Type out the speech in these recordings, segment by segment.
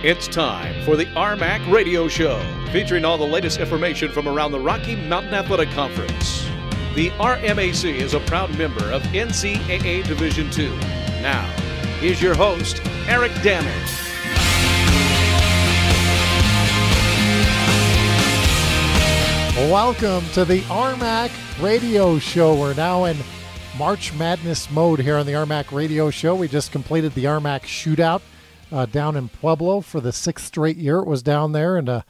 It's time for the RMAC Radio Show, featuring all the latest information from around the Rocky Mountain Athletic Conference. The RMAC is a proud member of NCAA Division II. Now, here's your host, Eric Danner. Welcome to the RMAC Radio Show. We're now in March Madness mode here on the RMAC Radio Show. We just completed the RMAC Shootout down in Pueblo for the 6th straight year. It was down there, and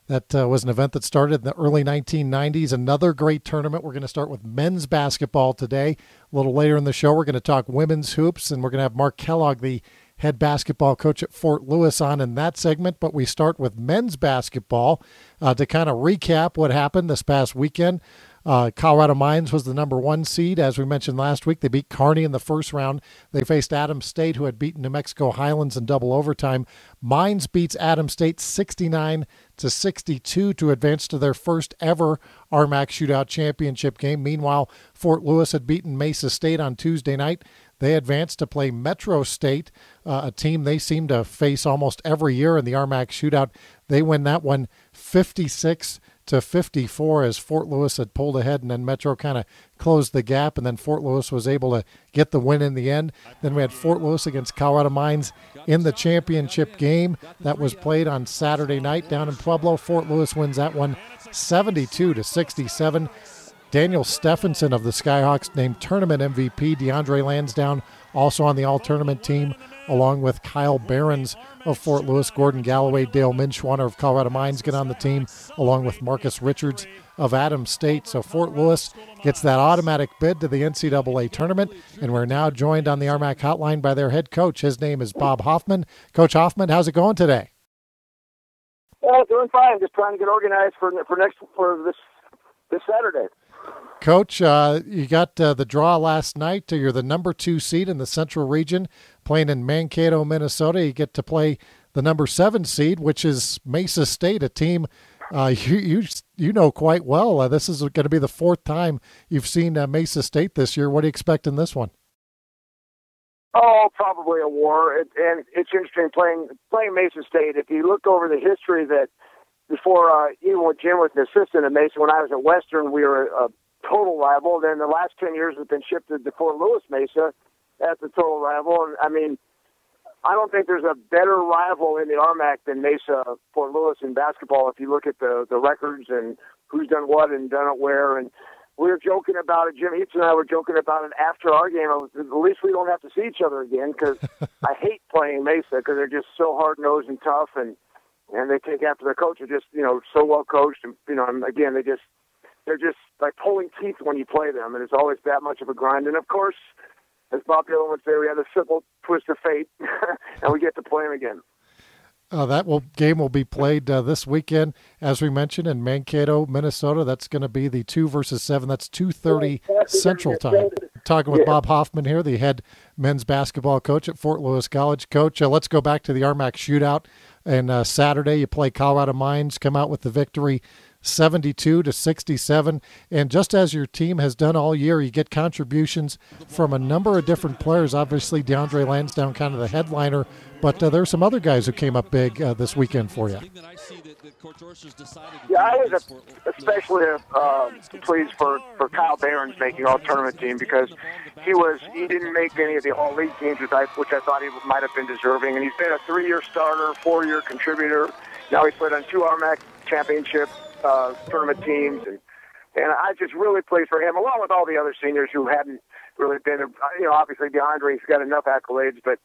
that was an event that started in the early 1990s. Another great tournament. We're going to start with men's basketball today. A little later in the show, we're going to talk women's hoops, and we're going to have Mark Kellogg, the head basketball coach at Fort Lewis, on in that segment. But we start with men's basketball to kind of recap what happened this past weekend. Colorado Mines was the number 1 seed. As we mentioned last week, they beat Kearney in the first round. They faced Adams State, who had beaten New Mexico Highlands in double overtime. Mines beats Adams State 69-62 to advance to their first ever RMAC Shootout championship game. Meanwhile, Fort Lewis had beaten Mesa State on Tuesday night. They advanced to play Metro State, a team they seem to face almost every year in the RMAC Shootout. They win that one 56-54 as Fort Lewis had pulled ahead, and then Metro kind of closed the gap, and then Fort Lewis was able to get the win in the end. Then we had Fort Lewis against Colorado Mines in the championship game that was played on Saturday night down in Pueblo. Fort Lewis wins that one 72-67. Daniel Stephenson of the Skyhawks named tournament MVP. DeAndre Lansdowne also on the all-tournament team, along with Kyle Behrens of Fort Lewis. Gordon Galloway, Dale Minschwaner of Colorado Mines get on the team, along with Marcus Richards of Adams State. So Fort Lewis gets that automatic bid to the NCAA tournament, and we're now joined on the RMAC hotline by their head coach. His name is Bob Hofman. Coach Hofman, how's it going today? Well, doing fine. Just trying to get organized for this Saturday. Coach, you got the draw last night. You're the number 2 seed in the Central Region, playing in Mankato, Minnesota. You get to play the number 7 seed, which is Mesa State, a team you know quite well. This is going to be the 4th time you've seen Mesa State this year. What do you expect in this one? Oh, probably a war. And it's interesting playing Mesa State. If you look over the history that before, even when Jim was an assistant at Mesa, when I was at Western, we were a total rival. Then the last 10 years have been shifted to Fort Lewis Mesa as the total rival. And I mean, I don't think there's a better rival in the RMAC than Mesa Fort Lewis in basketball if you look at the records and who's done what and done it where. And we were joking about it. Jim Heats and I were joking about it after our game. At least we don't have to see each other again, because I hate playing Mesa because they're just so hard-nosed and tough, and they take after their coach. They're just, so well coached. And, and again, they're just like pulling teeth when you play them, and it's always that much of a grind. And, of course, as Bob Dylan would say, we have a simple twist of fate, and we get to play them again. Game will be played this weekend, as we mentioned, in Mankato, Minnesota. That's going to be the 2 versus 7. That's 2:30 Central Time. Talking with Bob Hofman here, the head men's basketball coach at Fort Lewis College. Coach, let's go back to the RMAC Shootout. And Saturday, you play Colorado Mines, come out with the victory 72-67. And just as your team has done all year, you get contributions from a number of different players. Obviously, DeAndre Lansdowne, kind of the headliner, but there are some other guys who came up big this weekend for you. Yeah, I was especially pleased for Kyle Behrens making all-tournament team, because he didn't make any of the all-league teams, which I thought he might have been deserving. And he's been a 3-year starter, 4-year contributor. Now he's played on 2 RMAC championship tournament teams, and I just really pleased for him, along with all the other seniors who hadn't really been. Obviously DeAndre's got enough accolades, but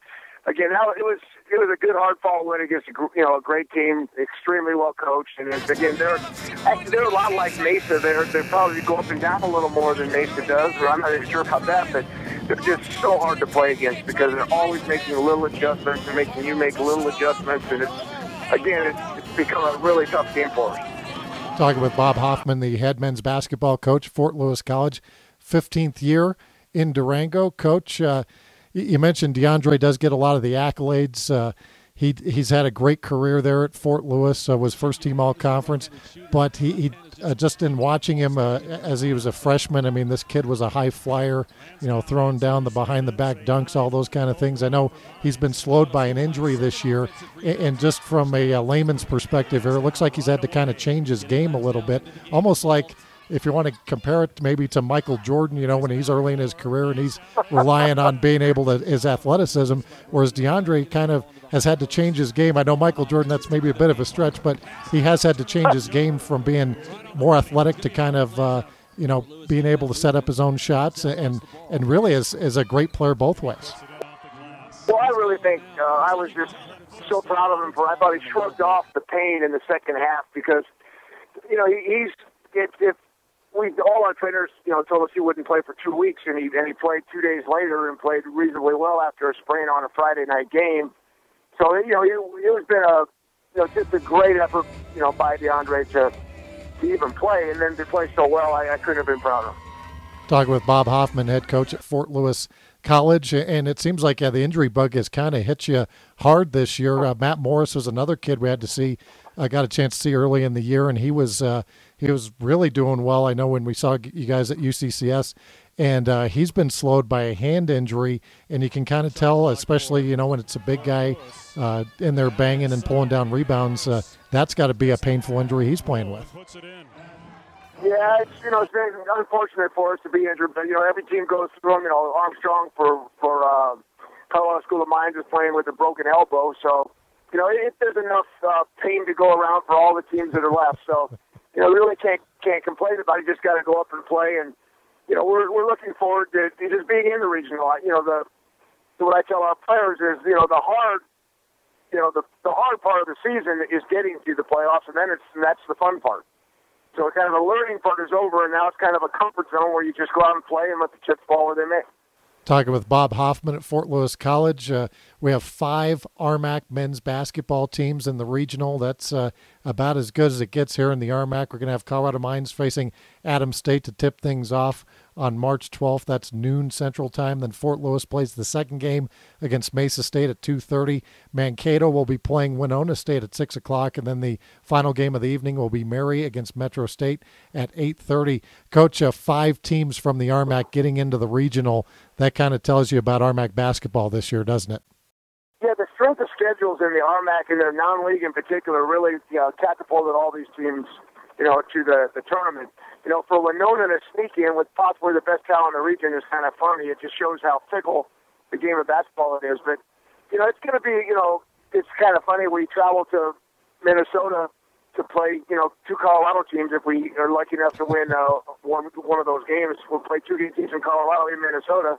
again, it was a good hard-fought win against a great team, extremely well coached, and again they're a lot like Mesa. They probably go up and down a little more than Mesa does, or I'm not even sure about that, but they're just so hard to play against because they're always making little adjustments and making you make little adjustments, and it's become a really tough game for us. Talking with Bob Hofman, the head men's basketball coach, Fort Lewis College, 15th year in Durango. Coach, you mentioned DeAndre does get a lot of the accolades. he's had a great career there at Fort Lewis. Was first team all conference, but he just in watching him as he was a freshman, I mean, this kid was a high flyer, throwing down the behind the back dunks, all those kind of things. I know he's been slowed by an injury this year, and just from a layman's perspective here, it looks like he's had to kind of change his game a little bit, almost like, if you want to compare it maybe to Michael Jordan, when he's early in his career and he's relying on being able to his athleticism, whereas DeAndre kind of has had to change his game. I know Michael Jordan, that's maybe a bit of a stretch, but he has had to change his game from being more athletic to kind of, being able to set up his own shots and really is a great player both ways. Well, I really think I was just so proud of him I thought he shrugged off the pain in the second half because, all our trainers, told us he wouldn't play for 2 weeks, and he played 2 days later and played reasonably well after a sprain on a Friday night game. So it was been just a great effort, by DeAndre to even play, and then to play so well, I couldn't have been prouder. Talking with Bob Hofman, head coach at Fort Lewis College, and it seems like the injury bug has kind of hit you hard this year. Matt Morris was another kid we had to see. I got a chance to see early in the year, and he was really doing well. I know when we saw you guys at UCCS, and he's been slowed by a hand injury, and you can kind of tell, especially when it's a big guy in there banging and pulling down rebounds. That's got to be a painful injury he's playing with. Yeah, it's been unfortunate for us to be injured, but every team goes through them. Armstrong for Colorado School of Mines is playing with a broken elbow, so there's enough pain to go around for all the teams that are left. So we really can't complain about it. You just got to go up and play, and we're looking forward to just being in the regional. What I tell our players is the hard part of the season is getting to the playoffs, and that's the fun part. So kind of the learning part is over, and now it's kind of a comfort zone where you just go out and play and let the chips fall where they may. Talking with Bob Hofman at Fort Lewis College. We have 5 RMAC men's basketball teams in the regional. That's about as good as it gets here in the RMAC. We're going to have Colorado Mines facing Adams State to tip things off on March 12th. That's noon Central Time. Then Fort Lewis plays the second game against Mesa State at 2:30. Mankato will be playing Winona State at 6 o'clock. And then the final game of the evening will be Mary against Metro State at 8:30. Coach, 5 teams from the RMAC getting into the regional. That kind of tells you about RMAC basketball this year, doesn't it? Yeah, the strength of schedules in the RMAC and their non-league in particular really catapulted all these teams, to the tournament. For Winona to sneak in with possibly the best talent in the region is kind of funny. It just shows how fickle the game of basketball it is. But, it's going to be, it's kind of funny. We travel to Minnesota to play, 2 Colorado teams. If we are lucky enough to win one of those games, we'll play 2 teams in Colorado in Minnesota.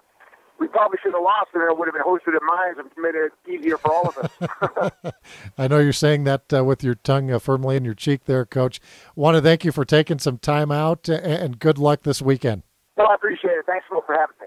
We probably should have lost, and it would have been hosted at Mines and made it easier for all of us. I know you're saying that with your tongue firmly in your cheek there, Coach. Want to thank you for taking some time out, and good luck this weekend. Well, I appreciate it. Thanks for having me.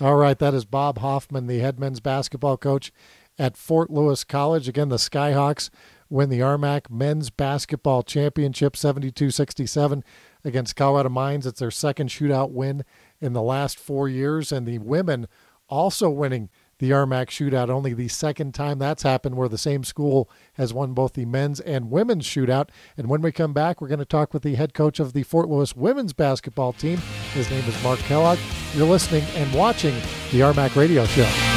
All right, that is Bob Hofman, the head men's basketball coach at Fort Lewis College. Again, the Skyhawks win the RMAC men's basketball championship 72-67 against Colorado Mines. It's their second shootout win in the last 4 years, and the women also winning the RMAC shootout, only the second time that's happened where the same school has won both the men's and women's shootout. And when we come back, we're going to talk with the head coach of the Fort Lewis women's basketball team. His name is Mark Kellogg. You're listening and watching the RMAC Radio Show.